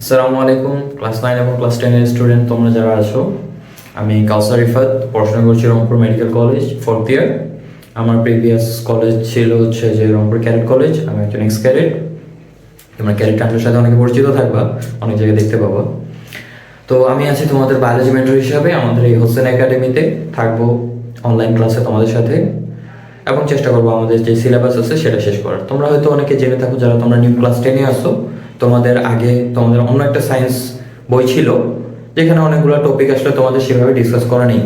আসসালামু আলাইকুম ক্লাস 9 এবং ক্লাস 10 এর স্টুডেন্ট তোমরা যারা আছো। আমি কাউসার রিফাত, পড়াশোনা করছি রংপুর মেডিকেল কলেজ 4th ইয়ার। আমার প্রিভিয়াস কলেজ ছিল হচ্ছে যে রংপুর ক্যাডেট কলেজ। আমি একজন এক্স ক্যাডেট। তোমরা ক্যাডেট টাইটেলের সাথে অনেকে পরিচিত থাকবা, অনেক জায়গায় দেখতে পাবো। তো আমি আছি তোমাদের বায়োলজি মেন্টর হিসাবে আমাদের এই হোসেন একাডেমিতে থাকবো অনলাইন ক্লাসে তোমাদের সাথে, এবং চেষ্টা করবো আমাদের যে সিলেবাস আছে সেটা শেষ করার। তোমরা হয়তো অনেকে জেনে থাকো যারা তোমরা নিউ ক্লাস 10-এ আসো, তোমাদের আগে তোমাদের অন্য একটা সায়েন্স বই ছিল যেখানে অনেকগুলো টপিক আসলে তোমাদের সেভাবে ডিসকাস করা নেই।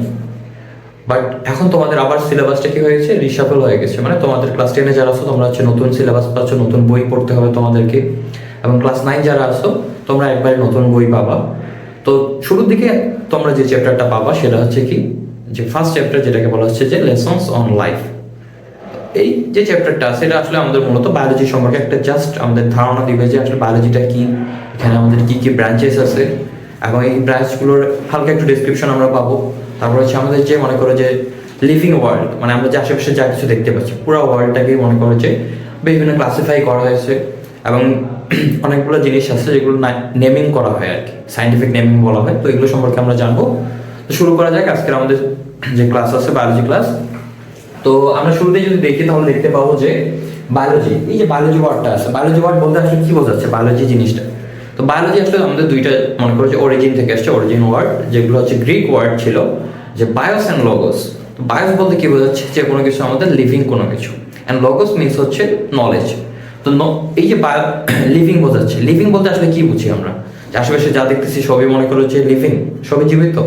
বাট এখন তোমাদের আবার সিলেবাসটা কি হয়েছে, রিশাফল হয়ে গেছে। মানে তোমাদের ক্লাস 10-এ যারা আসো তোমরা হচ্ছে নতুন সিলেবাস পাচ্ছ, নতুন বই পড়তে হবে তোমাদেরকে। এবং ক্লাস 9 যারা আসো তোমরা একবারে নতুন বই পাবা। তো শুরুর দিকে তোমরা যে চ্যাপ্টারটা পাবা সেটা হচ্ছে কি, যে ফার্স্ট চ্যাপ্টার যেটাকে বলা হচ্ছে যে লেসনস অন লাইফ। এই যে চ্যাপ্টারটা আছে এটা আসলে আমাদের মূলত বায়োলজি সম্পর্কে একটা জাস্ট আমাদের ধারণা দিবে যে আসলে বায়োলজিটা কি, এখানে আমাদের কি কি ব্রাঞ্চেস আছে, এবং এই ব্রাঞ্চগুলোর হালকা একটু ডেসক্রিপশন আমরা পাবো। তারপর হচ্ছে আমাদের যে মনে করো যে লিভিং ওয়ার্ল্ড, মানে আমরা যে আশেপাশে যা কিছু দেখতে পাচ্ছি পুরো ওয়ার্ল্ডটাকে মনে করো যে বিভিন্ন ক্লাসিফাই করা হয়েছে, এবং অনেকগুলো জিনিস আছে যেগুলো নেমিং করা হয় আর কি, সাইন্টিফিক নেমিং বলা হয়। তো এগুলো সম্পর্কে আমরা জানবো। তো শুরু করা যাক আজকের আমাদের যে ক্লাস আছে, বায়োলজি ক্লাস। তো আমরা শুরুতেই যদি দেখি তাহলে দেখতে পাবো যে বায়োলজি, এই যে বায়োলজি ওয়ার্ডটা আছে, বায়োলজি ওয়ার্ড বলতে আসলে কি বোঝাচ্ছে বায়োলজি জিনিসটা। তো বায়োলজি আসলে আমাদের দুইটা মনে করো যে অরিজিন থেকে আসছে, অরিজিন ওয়ার্ড যেগুলো হচ্ছে গ্রিক ওয়ার্ড ছিল যে বায়োস অ্যান্ড লগোস। তো বায়োস বলতে কি বোঝাচ্ছে, যে কোনো কিছু আমাদের লিভিং কোনো কিছু, অ্যান্ড লগোস মিনস হচ্ছে নলেজ। তো এই যে বায়ো লিভিং বোঝাচ্ছে, লিভিং বলতে আসলে কি বুঝি আমরা, যে আশেপাশে যা দেখতেছি সবই মনে করো যে লিভিং, সবই জীবিত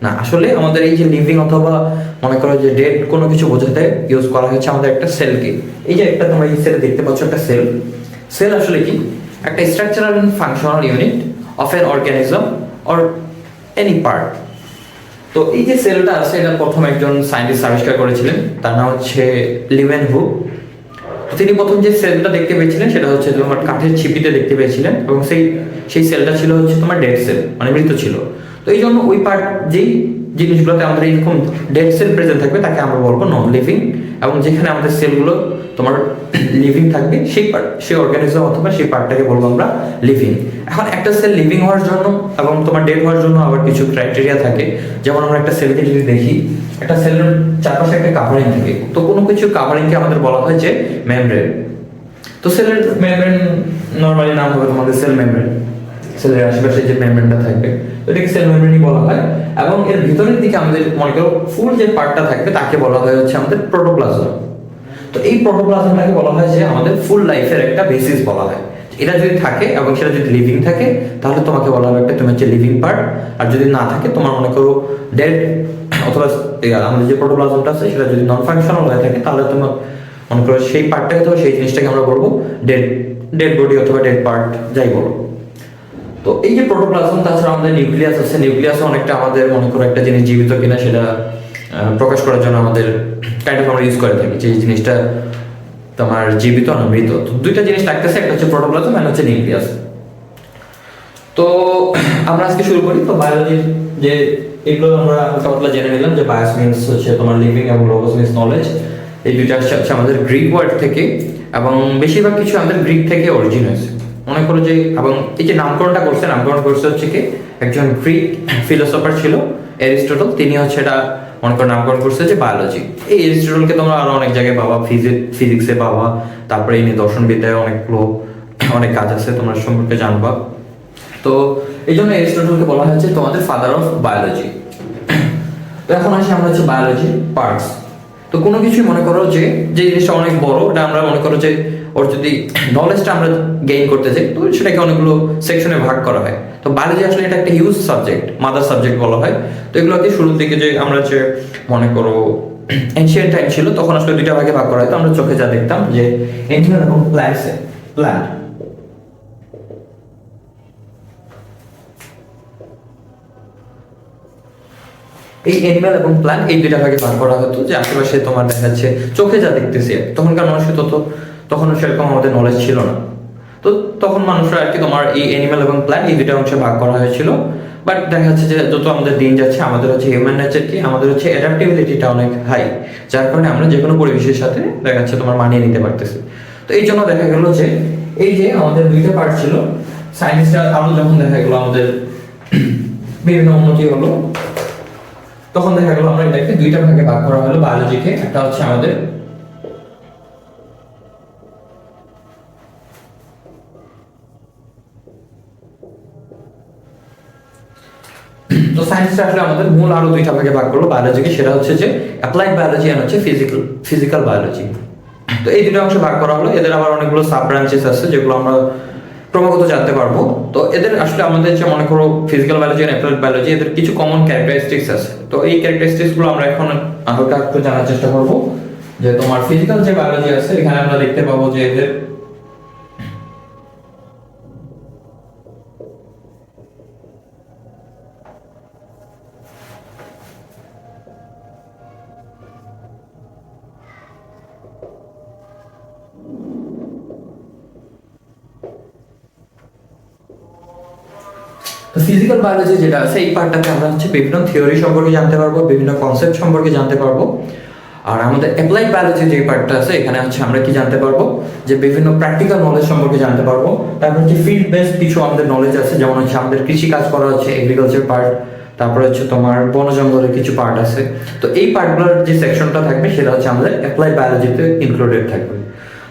না। আসলে আমাদের এই যে লিভিং অথবা মনে করো যে ডেড কোনো কিছু বোঝাতে ইউজ করা হচ্ছে আমাদের একটা সেলকে। এই যে একটা তোমরা এই সেলে দেখতে পাচ্ছ একটা সেল। সেল আসলে কি, একটা structural and functional unit of an organism or any part. তো এই যে সেলটা আছে এটা প্রথম একজন সায়েন্টিস্ট আবিষ্কার করেছিলেন, তার নাম হচ্ছে লিউয়েনহু। তো তিনি প্রথম যে সেলটা দেখতে পেয়েছিলেন সেটা হচ্ছে তোমার কাঠের ছিপিতে দেখতে পেয়েছিলেন, এবং সেই সেলটা ছিল হচ্ছে তোমার ডেড সেল, মানে মৃত ছিল। তো এই জন্য ওই পার্ট যেই জিনিসগুলোতে আমাদের এরকম ডেড সেল প্রেজেন্ট থাকবে তাকে আমরা বলবো নন লিভিং, এবং যেখানে আমাদের সেলগুলো তোমার লিভিং থাকবে সেই পার্ট, সেই অর্গানিজম অথবা সেই পার্টটাকে বলবো আমরা লিভিং। এখন একটা সেল লিভিং হওয়ার জন্য এবং তোমার ডেড হওয়ার জন্য আবার কিছু ক্রাইটেরিয়া থাকে। যেমন আমরা একটা সেলকে যদি দেখি, একটা সেলের চারপাশে একটা কাভারিং থাকে, তো কোনো কিছু কাভারিংকে আমাদের বলা হয় যে মেমব্রেন। তো সেলের মেমব্রেন নরমালি নাম হবে তোমাদের সেল মেমব্রেন, সেলের আশেপাশে যে মেমব্রেনটা থাকবে এটাকে সেল মেমব্রেনই বলা হয়। এবং এর ভিতরের দিকে আমাদের মনে করো ফুল যে পার্টটা থাকবে তাকে বলা হয় হচ্ছে আমাদের প্রোটোপ্লাজম। তো এই প্রোটোপ্লাজমটাকে বলা হয় যে আমাদের ফুল লাইফের একটা বেসিস বলা হয়। এটা যদি থাকে এবং সেটা যদি লিভিং থাকে তাহলে তোমাকে বলা হবে একটা তুমি হচ্ছে লিভিং পার্ট, আর যদি না থাকে তোমার মনে করো ডেড অথবা আমাদের যে প্রোটোপ্লাজমটা আছে সেটা যদি নন ফাংশনাল হয়ে থাকে তাহলে তোমার মনে করো সেই পার্টটাকে অথবা সেই জিনিসটাকে আমরা বলবো ডেড, ডেড বডি অথবা ডেড পার্ট যাই বলো। তো এই যে প্রোটোপ্লাজম, তাছাড়া আমাদের নিউক্লিয়াস আছে, নিউক্লিয়াসও অনেকটা আমাদের মনে করো একটা জিনিস জীবিত কিনা সেটা প্রকাশ করার জন্য আমাদের কাইন্ড অফ আমরা ইউজ করে থাকি যে এই জিনিসটা তোমার জীবিত না মৃত। তো দুইটা জিনিস লাগতেছে, একটা হচ্ছে প্রোটোপ্লাজম আর হচ্ছে নিউক্লিয়াস। তো আমরা আজকে শুরু করি। তো বায়োলজির যে এগুলো আমরা হালকা জেনে নিলাম যে বায়োস মিনস হচ্ছে তোমার লিভিং এবং লগোস মিনস নলেজ। এই দুইটা হচ্ছে আমাদের গ্রিক ওয়ার্ড থেকে, এবং বেশিরভাগ কিছু আমাদের গ্রিক থেকে অরিজিন হয়েছে মনে করো যে। এবং এই যে নামকরণ করছে হচ্ছে কি একজন গ্রিক ফিলোসফার ছিল অ্যারিস্টটল, তিনি হচ্ছে এটা মনে করো নামকরণ করছে যে বায়োলজি। এই অ্যারিস্টটলকে তোমরা আরো অনেক জায়গায় পাবা, ফিজিক্সে পাবা, তারপরে এই দর্শনবিদ্যায় অনেক কাজ আছে তোমরা সম্পর্কে জানবা। তো এই জন্য অ্যারিস্টটলকে বলা হয়েছে তোমাদের ফাদার অফ বায়োলজি। তো এখন আসি আমরা হচ্ছে বায়োলজি পার্টস। তো কোনো কিছু মনে করো যে জিনিসটা অনেক বড়, এটা আমরা মনে করো যে ওর যদি নলেজটা আমরা গেইন করতে চাই তো সেটাকে অনেকগুলো সেকশনে ভাগ করা হয়। তো বায়োলজি আসলে এটা একটা হিউজ সাবজেক্ট, মাদার সাবজেক্ট বলা হয়। তো এগুলোকে শুরুর দিকে যে আমরা যে মনে করো এনশিয়েন্ট টাইম ছিল তখন আসলে দুইটা ভাগে ভাগ করা হয়। তো আমরা চোখে যা দেখতাম যে এনিম্যাল এবং প্ল্যান্ট, এই অ্যানিমাল এবং প্ল্যান্ট এই দুইটা ভাগে ভাগ করা হতো। যে আশেপাশে তোমার দেখা যাচ্ছে চোখে যা দেখতেছি, তখনকার মানুষের তখনও সেরকম আমাদের নলেজ ছিল না। তো তখন মানুষরা আর কি তোমার এই অ্যানিমাল এবং প্ল্যান্ট এই দুইটা অংশে ভাগ করা হয়েছিল। বাট দেখা যাচ্ছে যে যত আমাদের দিন যাচ্ছে আমাদের হচ্ছে হিউম্যান নেচার কি, আমাদের হচ্ছে অ্যাডাপ্টেবিলিটিটা অনেক হাই, যার কারণে আমরা যে কোনো পরিবেশের সাথে দেখা যাচ্ছে তোমার মানিয়ে নিতে পারতেছি। তো এই জন্য দেখা গেল যে এই যে আমাদের দুইটা পার্ট ছিল সায়েন্সটা আরো যখন দেখা গেলো আমাদের বিভিন্ন উন্নতি হলো, তখন দেখা গেলো আমরা এটাকে দুইটা ভাগে ভাগ করা হলো বায়োলজিকে। একটা হচ্ছে আমাদের তো সায়েন্সটা আসলে আমাদের মূল আরো দুইটা ভাগে ভাগ করলো বায়োলজিকে, সেটা হচ্ছে যে অ্যাপ্লাইড বায়োলজি আর হচ্ছে ফিজিক্যাল বায়োলজি। তো এই দুটো অংশে ভাগ করা হলো। এদের আবার অনেকগুলো সাব ব্রাঞ্চেস আছে যেগুলো আমরা ক্রমাগত জানতে পারবো। তো এদের আসলে আমাদের যে মনে করো ফিজিক্যাল বায়োলজি আর অ্যাপ্লাইড বায়োলজি, এদের কিছু কমন ক্যারেক্টারিস্টিক্স আছে। তো এই ক্যারেক্টারিস্টিক্স গুলো আমরা এখন হালকা একটু জানার চেষ্টা করব। যে তোমার ফিজিক্যাল যে বায়োলজি আছে এখানে আমরা দেখতে পাবো যে এদের ফিজিক্যাল বায়োলজি যেটা আছে এই পার্টটাতে আমরা হচ্ছে বিভিন্ন থিওরি সম্পর্কে জানতে পারবো, বিভিন্ন কনসেপ্ট সম্পর্কে জানতে পারবো। আর আমাদের অ্যাপ্লাইড বায়োলজি যে পার্টটা আছে এখানে হচ্ছে আমরা কি জানতে পারবো, যে বিভিন্ন প্র্যাকটিক্যাল নলেজ সম্পর্কে জানতে পারবো। তারপর হচ্ছে ফিল্ড বেসড কিছু আমাদের নলেজ আছে, যেমন হচ্ছে আমাদের কৃষি কাজ করা হচ্ছে এগ্রিকালচার পার্ট, তারপরে হচ্ছে তোমার বন জঙ্গলের কিছু পার্ট আছে। তো এই পার্টগুলোর যে সেকশনটা থাকবে সেটা হচ্ছে আমাদের অ্যাপ্লাইড বায়োলজিতে ইনক্লুডেড থাকবে।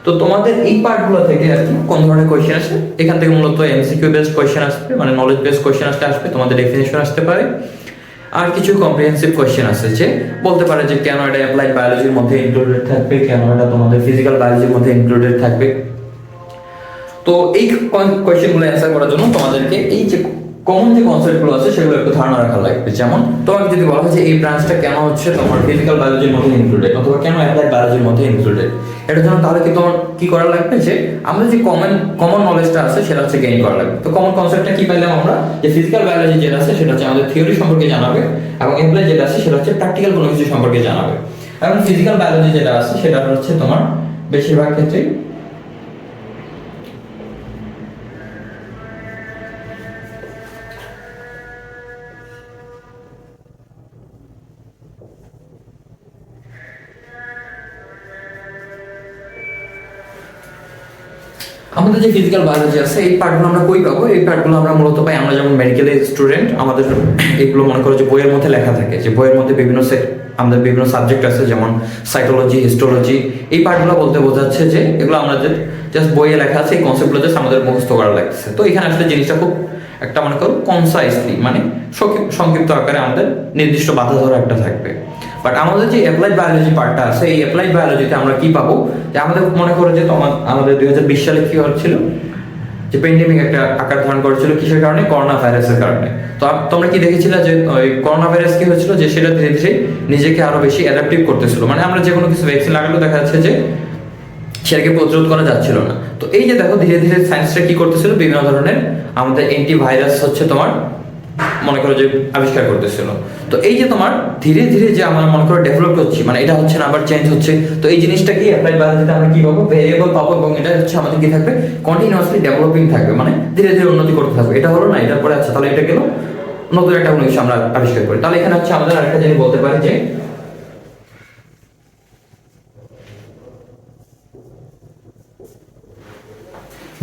তো তোমাদের এই পার্টগুলো থেকে আর কি কোন ধরনের কোয়েশ্চেন আসে, এখান থেকে মূলত এমসিকিউ বেসড কোয়েশ্চেন আসবে, মানে নলেজ বেসড কোয়েশ্চেন আসবে, তোমাদের ডেফিনেশন আসতে পারে। আর কিছু কম্প্রিহেনসিভ কোয়েশ্চেন আছে, যে বলতে পারে যে কেন এটা অ্যাপ্লাইড বায়োলজির মধ্যে ইনক্লুডেড থাকবে, কেন এটা তোমাদের ফিজিক্যাল বায়োলজির মধ্যে ইনক্লুডেড থাকবে। তো এই কোয়েশ্চেনগুলো অ্যান্সার করার জন্য তোমাদেরকে এই যে কমন যে কনসেপ্টগুলো আছে সেগুলো একটু ধারণা রাখা লাগবে। যেমন তোমাকে যদি বলা হয় যে এই ব্রাঞ্চটা কেন হচ্ছে তোমার ফিজিক্যাল বায়োলজির মধ্যে ইনক্লুডেড, অথবা কেন অ্যাপ্লাইড বায়োলজির মধ্যে ইনক্লুডেড, এটার জন্য তাহলে কি তোমার কি করা লাগবে, যে আমাদের যে কমন নলেজটা আছে সেটা হচ্ছে গেইন করা লাগবে। তো কমন কনসেপ্টটা কি পাইলাম আমরা, যে ফিজিক্যাল বায়োলজি যেটা আছে সেটা হচ্ছে আমাদের থিওরি সম্পর্কে জানাবে, এবং অ্যাপ্লাইড যেটা আছে সেটা হচ্ছে প্র্যাকটিক্যাল কোনো কিছু সম্পর্কে জানাবে। এবং ফিজিক্যাল বায়োলজি যেটা আছে সেটা হচ্ছে তোমার বেশিরভাগ ক্ষেত্রে আমাদের যে ফিজিক্যাল বায়োলজি আছে এই পার্টগুলো আমরা কই পাবো, এই পার্টগুলো আমরা মূলত পাই আমরা যেমন মেডিকেলের স্টুডেন্ট, আমাদের এগুলো মনে করো যে বইয়ের মধ্যে লেখা থাকে, যে বইয়ের মধ্যে আমাদের বিভিন্ন সাবজেক্ট আছে, যেমন সাইটোলজি, হিস্টোলজি। এই পার্টগুলো বলতে বোঝাচ্ছে যে এগুলো আমাদের জাস্ট বইয়ে লেখা আছে, এই কনসেপ্টগুলো জাস্ট আমাদের মুখস্থ করা লাগছে। তো এখানে আসলে জিনিসটা খুব একটা মনে করো কনসাইসলি, মানে সংক্ষিপ্ত আকারে আমাদের নির্দিষ্ট বাধা ধরা একটা থাকবে। বাট আমাদের যে অ্যাপ্লাইড বায়োলজি পার্টটা আছে, এই অ্যাপ্লাইড বায়োলজিতে আমরা কি পাবো, যে আমাদের মনে করো যে আমাদের 2020 সালে কি হচ্ছিল, যে প্যান্ডেমিক একটা আকার ধারণ করেছিল, কিসের কারণে, করোনা ভাইরাসের কারণে। তো তোমরা কি দেখেছিলে যে ওই করোনা ভাইরাস কি হয়েছিল, যে সেটা ধীরে ধীরে নিজেকে আরো বেশি অ্যাডাপ্টিভ করতেছিল, মানে আমরা যে কোনো কিছু ভ্যাকসিন লাগালেও দেখা যাচ্ছে যে সেটাকে প্রতিরোধ করা যাচ্ছিল না। তো এই যে দেখো ধীরে ধীরে সায়েন্সটা কি করতেছিল, বিভিন্ন ধরনের আমাদের অ্যান্টিভাইরাস হচ্ছে তোমার মনে করো যে আবিষ্কার করতেছিল। তো এই যে তোমার ধীরে ধীরে যে আমরা মনে করো ডেভেলপ করছি, মানে এটা হচ্ছে না আবার চেঞ্জ হচ্ছে। তো এই জিনিসটা কি অ্যাপ্লাইড বায়োলজিতে আমরা কি পাবো, ভেরিয়েবল পাবো, এবং এটা হচ্ছে আমাদের কি থাকবে, কন্টিনিউয়াসলি ডেভেলপিং থাকবে, মানে ধীরে ধীরে উন্নতি করতে থাকবে। এটা হলো না, এটার পরে আচ্ছা তাহলে এটা গেল, নতুন একটা কোনো কিছু আমরা আবিষ্কার করি। তাহলে এখানে হচ্ছে আমাদের আরেকটা জিনিস বলতে পারি যে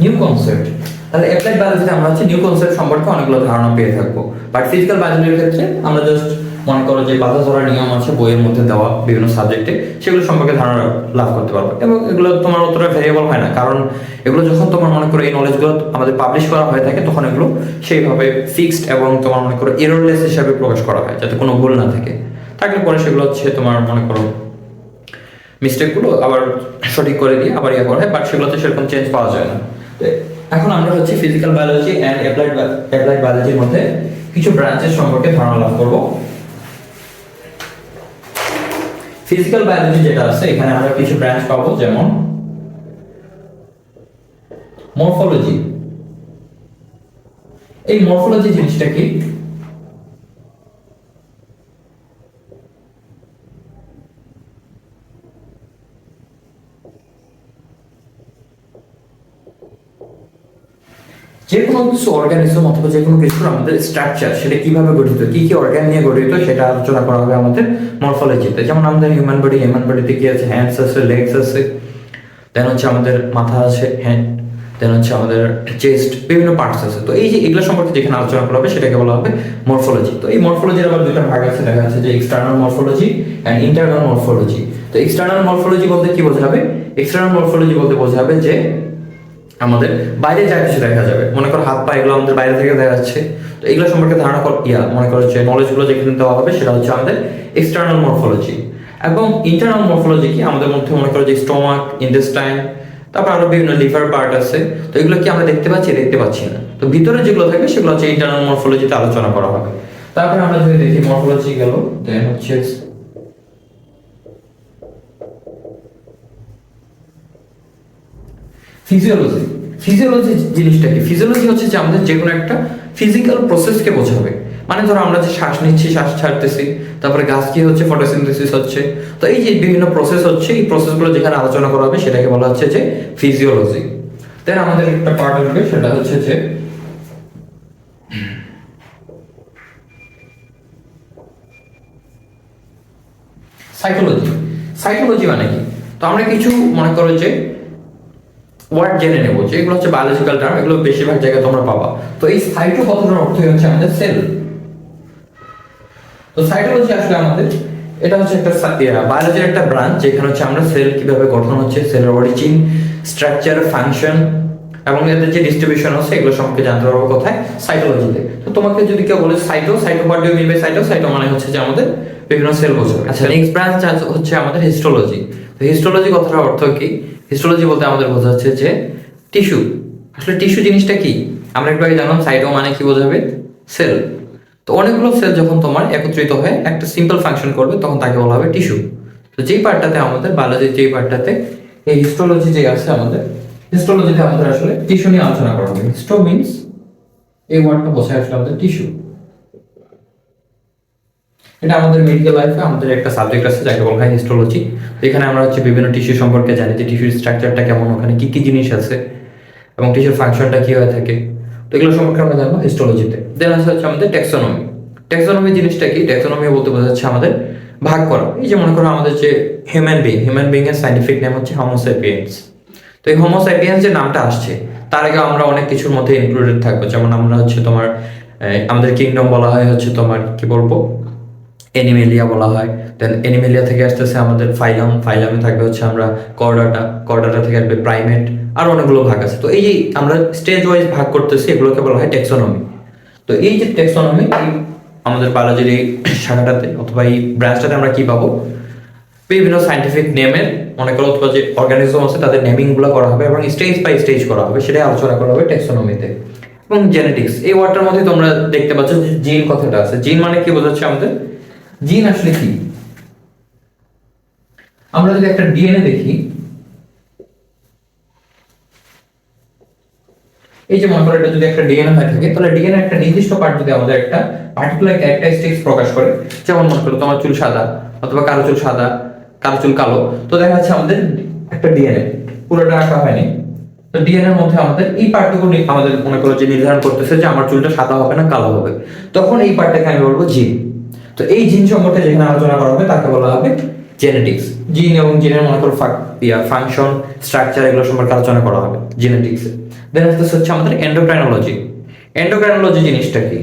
নিউ কনসেপ্ট। তাহলে অ্যাপ্লাইড বায়োলজিতে আমরা হচ্ছে নিউ কনসেপ্ট সম্পর্কে অনেকগুলো ধারণা পেয়ে থাকবো। বাট ফিজিক্যাল বায়োলজির ক্ষেত্রে আমরা জাস্ট মনে করো যে বাধা ধরার নিয়ম আছে বইয়ের মধ্যে দেওয়া বিভিন্ন সাবজেক্টে, সেগুলো সম্পর্কে ধারণা লাভ করতে পারবো। এবং এগুলো তোমার অতটা ভেরিয়েবল হয় না, কারণ এগুলো যখন তোমার মনে করো এই নলেজগুলো আমাদের পাবলিশ করা হয়ে থাকে তখন এগুলো সেইভাবে ফিক্সড এবং তোমার মনে করো এররলেস হিসাবে প্রকাশ করা হয়, যাতে কোনো ভুল না থাকে। থাকলে পরে সেগুলো হচ্ছে তোমার মনে করো মিস্টেকগুলো আবার সঠিক করে দিয়ে আবার ইয়ে করা হয়, বাট সেগুলোতে সেরকম চেঞ্জ পাওয়া যায় না। এখন আমরা হচ্ছে ফিজিক্যাল বায়োলজি এন্ড অ্যাপ্লাইড বায়োলজির মধ্যে কিছু ব্রাঞ্চের সম্পর্কে ধারণা লাভ করব। ফিজিক্যাল বায়োলজি যেটা আছে এখানে আমরা কিছু ব্রাঞ্চ পাবো, যেমন মরফোলজি। এই মরফোলজি জিনিসটা কি, যে কোনো কিছু অর্গানিজম অথবা যে কোনো কিছুর আমাদের স্ট্রাকচার সেটা কিভাবে গঠিত, কি কি অর্গান নিয়ে গঠিত সেটা আলোচনা করা হবে আমাদের মরফোলজিতে। যেমন আমাদের হিউম্যান বডিতে কি আছে, হ্যান্ডস আছে, লেগস আছে, দেন হচ্ছে আমাদের মাথা আছে, হ্যান্ড দেন হচ্ছে আমাদের চেস্ট, বিভিন্ন পার্টস আছে। তো এই যে এগুলো সম্পর্কে যেখানে আলোচনা করা হবে সেটাকে বলা হবে মরফোলজি। তো এই মরফোলজির আবার দুটো ভাগ আছে, দেখা যাচ্ছে যে external morphology and internal morphology. তো এক্সটার্নাল মরফোলজি বলতে কি বোঝাবে? এক্সটার্নাল মরফোলজি বলতে বোঝাবে যে আমাদের বাইরে যা কিছু দেখা যাবে, মনে করো হাত পা, এগুলো আমাদের বাইরে থেকে দেখা যাচ্ছে। তো এগুলো সম্পর্কে ধারণা মনে করো যে নলেজগুলো যেখানে দেওয়া হবে সেটা হচ্ছে আমাদের এক্সটার্নাল মরফোলজি। এবং ইন্টারনাল মরফোলজি কি, আমাদের মধ্যে মনে করো যে স্টোমাক, ইন্টেস্টাইন, তারপর আরো বিভিন্ন লিভার পার্ট আছে। তো এগুলো কি আমরা দেখতে পাচ্ছি? দেখতে পাচ্ছি না। তো ভিতরে যেগুলো থাকবে সেগুলো হচ্ছে ইন্টারনাল মরফোলজিতে আলোচনা করা হবে। তারপরে আমরা যদি দেখি মরফোলজি গেল, দেন হচ্ছে ফিজিওলজি। ফিজিওলজি জিনিসটা কি? ফিজিওলজি হচ্ছে যে আমাদের যে কোনো একটা ফিজিক্যাল প্রসেসকে বোঝাবে। মানে ধরো আমরা যে শ্বাস নিচ্ছি, শ্বাস ছাড়তেছি, তারপরে গাছ কি হচ্ছে, ফটোসিনথেসিস হচ্ছে। তো এই যে বিভিন্ন প্রসেস হচ্ছে, এই প্রসেসগুলো যেখানে আলোচনা করা হবে সেটাকে বলা হচ্ছে যে ফিজিওলজি। দেন আমাদের একটা পার্ট আসবে, সেটা হচ্ছে যে সাইকোলজি। সাইকোলজি মানে কি? তো আমরা কিছু মনে করো যে ওয়ার্ড জেনে নেবো, যে এগুলো হচ্ছে বায়োলজিক্যাল টার্ম, এগুলো বেশিরভাগ জায়গায় তোমরা পাবা। তো এই সাইটো কথাটার অর্থই হচ্ছে আমাদের সেল। তো সাইটোলজি আসলে আমাদের এটা হচ্ছে একটা বায়োলজির একটা ব্রাঞ্চ, যেখানে হচ্ছে আমরা সেল কিভাবে গঠন হচ্ছে, সেলের অরিজিন, স্ট্রাকচার, ফাংশন এবং এদের যে ডিস্ট্রিবিউশন আছে, এগুলো সম্পর্কে জানতে পারবো কোথায়? সাইটোলজিতে। তো তোমাকে যদি কেউ বলে cyto, what do you mean by cyto? Cyto মানে হচ্ছে যে আমাদের বিভিন্ন সেল বোঝাবে। আচ্ছা, নেক্সট ব্রাঞ্চ হচ্ছে আমাদের হিস্টোলজি। তো হিস্টোলজি কথাটার অর্থ কি? হিস্টোলজি বলতে আমাদের বোঝাচ্ছে যে টিস্যু। আসলে টিস্যু জিনিসটা কি? আমরা একটু আগে জানলাম সাইটো মানে কি বোঝাবে? সেল। তো অনেকগুলো সেল যখন তোমার একত্রিত হয়ে একটা সিম্পল ফাংশন করবে, তখন তাকে বলা হবে টিস্যু। তো যেই পার্টটাতে আমাদের বায়োলজির যেই পার্টটাতে এই হিস্টোলজি যে আছে আমাদের, হিস্টোলজিতে আমাদের আসলে টিস্যু নিয়ে আলোচনা করা হবে। হিস্টো মিন্স, এই ওয়ার্ডটা বোঝায় আসলে আমাদের টিস্যু। এটা আমাদের মেডিকেল লাইফে আমাদের একটা সাবজেক্ট আছে যাকে বলা হয় হিস্টোলজি। এখানে আমরা হচ্ছে বিভিন্ন টিস্যু সম্পর্কে জানি, যে টিস্যুর স্ট্রাকচারটা কেমন, ওখানে কি কি জিনিস আছে এবং টিস্যুর ফাংশনটা কি হয়ে থাকে। তো এগুলো সম্পর্কে আমরা জানবো হিস্টোলজিতে। দেন হচ্ছে আমাদের ট্যাক্সোনমি। ট্যাক্সোনমি জিনিসটা কি? ট্যাক্সোনমি বলতে বোঝাচ্ছে আমাদের ভাগ করা। এই যে মনে করো আমাদের যে হিউম্যান বিং এর সাইন্টিফিক নেম হচ্ছে হোমোসেপিয়েন্স। তো এই হোমোসেপিয়েন্স যে নামটা আসছে, তার আগে আমরা অনেক কিছুর মধ্যে ইনক্লুডেড থাকবো। যেমন আমরা হচ্ছে তোমার আমাদের কিংডম বলা হয় হচ্ছে তোমার কি বলবো, অ্যানিমেলিয়া বলা হয়। দেন অ্যানিমেলিয়া থেকে আসতেছে আমাদের ফাইলাম, ফাইলামে থাকবে হচ্ছে আমরা করডাটা, করডাটা থেকে আসবে প্রাইমেট, আর অনেকগুলো ভাগ আছে। তো এই যে আমরা স্টেজ ওয়াইজ ভাগ করতেছি, এগুলোকে বলা হয় ট্যাক্সোনমি। তো এই যে ট্যাক্সোনমি, আমাদের বায়োলজির এই শাখাটাতে অথবা এই ব্রাঞ্চটাতে আমরা কি পাবো? বিভিন্ন সাইন্টিফিক নেমের, মনে করো অথবা যে অর্গানিজম আছে তাদের নেমিং গুলো করা হবে এবং স্টেজ বাই স্টেজ করা হবে, সেটাই আলোচনা করা হবে ট্যাক্সোনমিতে। এবং জেনেটিক্স, এই ওয়ার্ডটার মধ্যে তোমরা দেখতে পাচ্ছ যে জিন কথাটা আছে। জিন মানে কি বোঝাচ্ছে আমাদের? জিন আসলে কি? আমরা যদি একটা ডিএনএ দেখি, এই যে মনে করো এটা যদি একটা ডিএনএ হয়ে থাকে, তাহলে ডিএনএ একটা নির্দিষ্ট পার্ট যদি আমাদের একটা পার্টিকুলার ক্যারেক্টারিস্টিক্স প্রকাশ করে, যেমন মনে করো তোমার চুল সাদা অথবা কারো চুল সাদা, কারো চুল কালো, তো দেখা যাচ্ছে আমাদের একটা ডিএনএ পুরোটা আঁকা হয়নি। তো ডিএনএ এর মধ্যে আমাদের এই পার্টটুকু আমাদের মনে করো যে নির্ধারণ করতেছে যে আমার চুলটা সাদা হবে না কালো হবে, তখন এই পার্টটাকে আমি বলবো জিন। তো এই জিন সম্পর্কে যেখানে আলোচনা করা হবে তাকে বলা হবে জেনেটিক্স। জিন এবং জিনের মনে করো ফাংশন, স্ট্রাকচার, এগুলো সম্পর্কে আলোচনা করা হবে জেনেটিক্সে। দেন হচ্ছে আমাদের এন্ডোক্রাইনোলজি। এন্ডোক্রাইনোলজি জিনিসটা কি?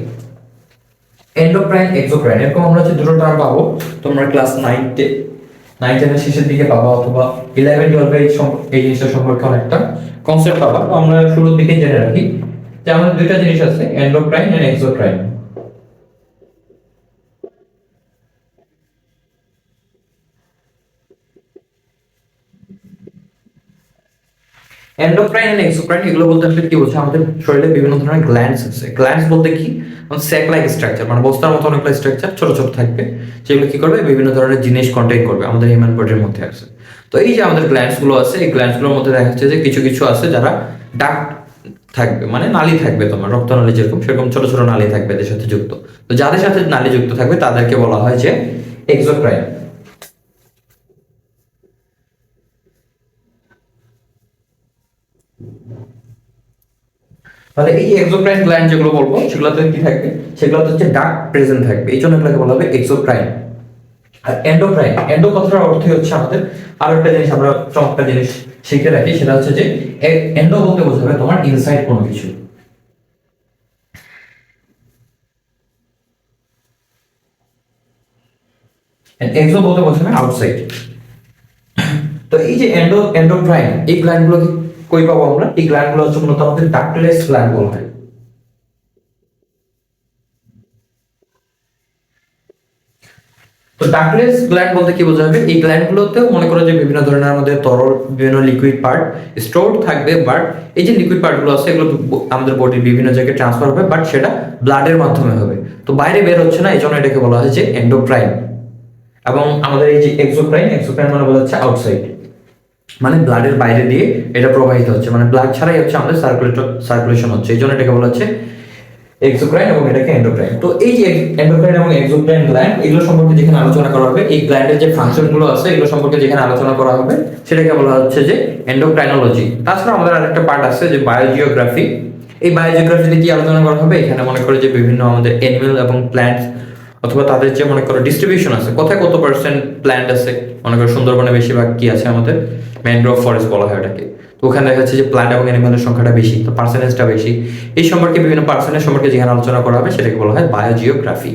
এন্ডোক্রাইন, এক্সোক্রাইন, এরকম আমরা হচ্ছে দুটো টার্ম পাবো। তোমরা ক্লাস 9-10 এর শেষের দিকে পাবা, অথবা 11-12 এই জিনিসটা সম্পর্কে অনেকটা কনসেপ্ট পাবা। তো আমরা শুরুর দিকে জেনে রাখি যে আমাদের দুইটা জিনিস আছে, endocrine and exocrine. Endocrine and exocrine এগুলো বলতে আসলে কি বলছে? আমাদের শরীরে বিভিন্ন ধরনের গ্ল্যান্ডস আছে। গ্ল্যান্ডস বলতে কি? স্যাক লাইক স্ট্রাকচার, মানে বস্তার মতো অনেকগুলো স্ট্রাকচার ছোট ছোট থাকবে, যেগুলো কি করবে? বিভিন্ন ধরনের জিনিস কন্টেইন করবে, আমাদের হিউম্যান বডির মধ্যে আছে। তো এই যে আমাদের গ্ল্যান্ডস গুলো আছে, এই গ্ল্যান্ডস গুলোর মধ্যে দেখা যাচ্ছে যে কিছু কিছু আছে যারা ডাক্ট থাকবে, মানে নালী থাকবে, তোমার রক্তনালী যেরকম সেরকম ছোট ছোট নালী থাকবে এদের সাথে যুক্ত। তো যাদের সাথে নালী যুক্ত থাকবে তাদেরকে বলা হয় যে এক্সোক্রাইন। তাহলে এই এক্সোক্রাইন গ্ল্যান্ড যেগুলো বলবো সেগুলোতে কি থাকবে? সেগুলোতে হচ্ছে ডাক্ট প্রেজেন্ট থাকবে, এই জন্য এগুলোকে বলা হবে এক্সোক্রাইন। আর এন্ডোক্রাইন, এন্ডো কথার অর্থই হচ্ছে আমাদের আরো একটা জিনিস, আমরা চমৎকার জিনিস শিখে রাখি, সেটা হচ্ছে যে এন্ডো বলতে বোঝাবে তোমার ইনসাইড কোনো কিছু, এক্সো বলতে বোঝাবে আউটসাইড। তো এই যে এন্ডোক্রাইন, এই গ্ল্যান্ডগুলো কই পাবো আমরা? এই গ্ল্যান্ডগুলো হচ্ছে মূলত আমাদের ডাক্টারেস গ্ল্যান্ড বলা হয়। তো ডাক্টারেস গ্ল্যান্ড বলতে কি বোঝাবে? এই গ্ল্যান্ডগুলোতেও মনে করো যে বিভিন্ন ধরনের আমাদের তরল, বিভিন্ন লিকুইড পার্ট স্টোরড থাকবে, বাট এই যে লিকুইড পার্টগুলো আছে এগুলো আমাদের বডির বিভিন্ন জায়গায় ট্রান্সফার হবে, বাট সেটা ব্লাডের মাধ্যমে হবে, তো বাইরে বের হচ্ছে না, এই জন্য এটাকে বলা হয় যে এন্ডোক্রাইন। এবং আমাদের এই যে এক্সোক্রাইন, এক্সোক্রাইন মানে বোঝাচ্ছে আউটসাইড, মানে ব্লাডের বাইরে দিয়ে এটা প্রবাহিত হচ্ছে, মানে ব্লাড ছাড়াই হচ্ছে আমাদের সার্কুলেশন হচ্ছে, এই জন্য এটাকে বলা হচ্ছে এক্সোক্রাইন এবং এটাকে এন্ডোক্রাইন। তো এই যে এন্ডোক্রাইন এবং এক্সোক্রাইন গ্ল্যান্ড, এগুলো সম্পর্কে যেখানে আলোচনা করা হবে, এই গ্ল্যান্ডের যে ফাংশন গুলো আছে এগুলো সম্পর্কে যেখানে আলোচনা করা হবে সেটাকে বলা হচ্ছে যে এন্ডোক্রাইনোলজি। তাছাড়া আমাদের আরেকটা পার্ট আছে যে বায়োজিওগ্রাফি। এই বায়োজিওগ্রাফিতে কি আলোচনা করা হবে? এখানে মনে করো যে বিভিন্ন আমাদের অ্যানিমেল এবং প্ল্যান্টস অথবা তাদের যে মনে করো ডিস্ট্রিবিউশন আছে, কোথায় কত পার্সেন্ট প্ল্যান্ট আছে, মনে করো সুন্দরবনে বেশিরভাগ কি আছে আমাদের ম্যানগ্রোভ ফরেস্ট বলা হয় ওটাকে, তো ওখানে দেখা যাচ্ছে যে প্ল্যান্ট এবং অ্যানিমালের সংখ্যাটা বেশি, তো পার্সেন্টেজটা বেশি, এই সম্পর্কে বিভিন্ন পার্সেন্টেজ সম্পর্কে যেখানে আলোচনা করা হবে সেটাকে বলা হয় বায়োজিওগ্রাফি।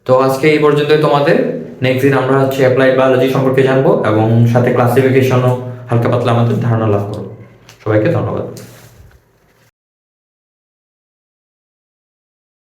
তো আজকে এই পর্যন্তই তোমাদের, নেক্সট দিন আমরা হচ্ছে অ্যাপ্লাইড বায়োলজি সম্পর্কে জানবো এবং সাথে ক্লাসিফিকেশনও হালকা পাতলা আমাদের ধারণা লাভ করবো। সবাইকে ধন্যবাদ।